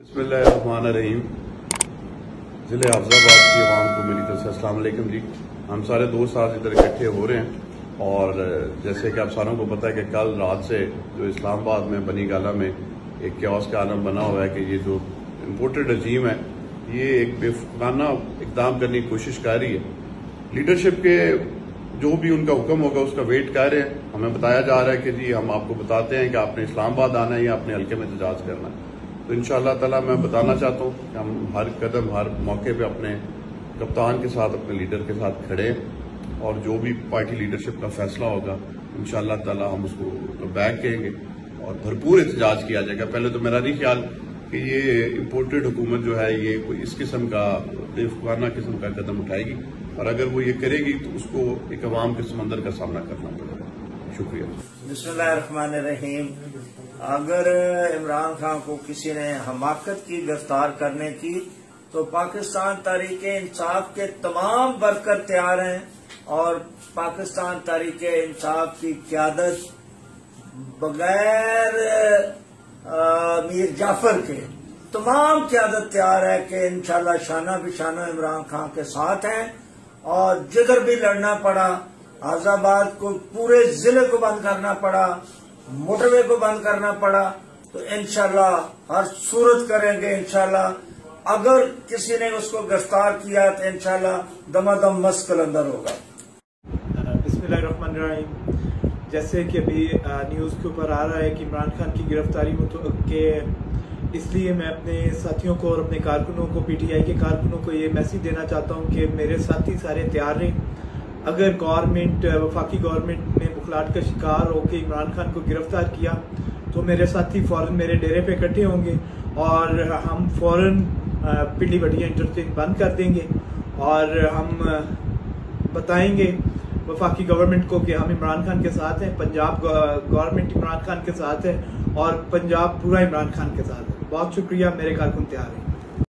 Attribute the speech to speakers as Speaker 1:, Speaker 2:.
Speaker 1: बिस्मिल्लाहिर्रहमानिर्रहीम। ज़िले अफजाबाद की आवाम को मेरी तरफ से अस्सलाम वालेकुम जी। हम सारे दोस्त आज इधर इकट्ठे हो रहे हैं और जैसे कि आप सारों को पता है कि कल रात से जो इस्लामाबाद में बनी गाला में एक क्यास का आलम बना हुआ है कि ये जो इम्पोर्टेड रजीम है ये एक बेफाना इकदाम करने की कोशिश कर रही है। लीडरशिप के जो भी उनका हुक्म होगा उसका वेट कर रहे हैं। हमें बताया जा रहा है कि जी हम आपको बताते हैं कि आपने इस्लामाबाद आना है या अपने हल्के में एहतजाज करना है। तो इंशाअल्लाह ताला मैं बताना चाहता हूँ कि हम हर कदम हर मौके पे अपने कप्तान के साथ अपने लीडर के साथ खड़े हैं और जो भी पार्टी लीडरशिप का फैसला होगा इंशाअल्लाह ताला हम उसको बैक करेंगे और भरपूर एहतजाज किया जाएगा। पहले तो मेरा नहीं ख्याल कि ये इम्पोर्टेड हुकूमत जो है ये कोई इस किस्म का बेवकूफाना किस्म का कदम उठाएगी और अगर वो ये करेगी तो उसको एक अवाम के समंदर का सामना करना पड़ेगा। शुक्रिया।
Speaker 2: बिस्मिल्लाहिर्रहमानिर्रहीम। अगर इमरान खान को किसी ने हमाकत की गिरफ्तार करने की तो पाकिस्तान तहरीके इंसाफ के तमाम वर्कर तैयार हैं और पाकिस्तान तहरीके इंसाफ की क्यादत बगैर मीर जाफर के तमाम क्यादत तैयार है कि इंशाल्लाह शाना बिशाना इमरान खान के साथ हैं और जिधर भी लड़ना पड़ा, आजाबाद को पूरे जिले को बंद करना पड़ा, मोटरवे को बंद करना पड़ा तो इंशाल्लाह हर सूरत करेंगे। इंशाल्लाह अगर किसी ने उसको गिरफ्तार किया तो इंशाल्लाह दमादम मस्त कलंदर होगा।
Speaker 3: बिस्मिल्लाहिर्रहमानिर्रहीम। जैसे कि अभी न्यूज़ के ऊपर आ रहा है कि इमरान खान की गिरफ्तारी के इसलिए मैं अपने साथियों को और अपने कारकुनों को पीटीआई के कारकुनों को ये मैसेज देना चाहता हूँ कि मेरे साथी सारे तैयार रहें। अगर गवर्नमेंट वफाकी गवर्नमेंट ने बुखलाहट का शिकार होकर इमरान खान को गिरफ्तार किया तो मेरे साथी फौरन मेरे डेरे पे इकट्ठे होंगे और हम फौरन पिंडी बढ़िया इंटरचेंज बंद कर देंगे और हम बताएंगे वफाकी गवर्नमेंट को कि हम इमरान खान के साथ हैं, पंजाब गवर्नमेंट इमरान खान के साथ है और पंजाब पूरा इमरान खान के साथ है। बहुत शुक्रिया, मेरे कारकुन तैयार हैं।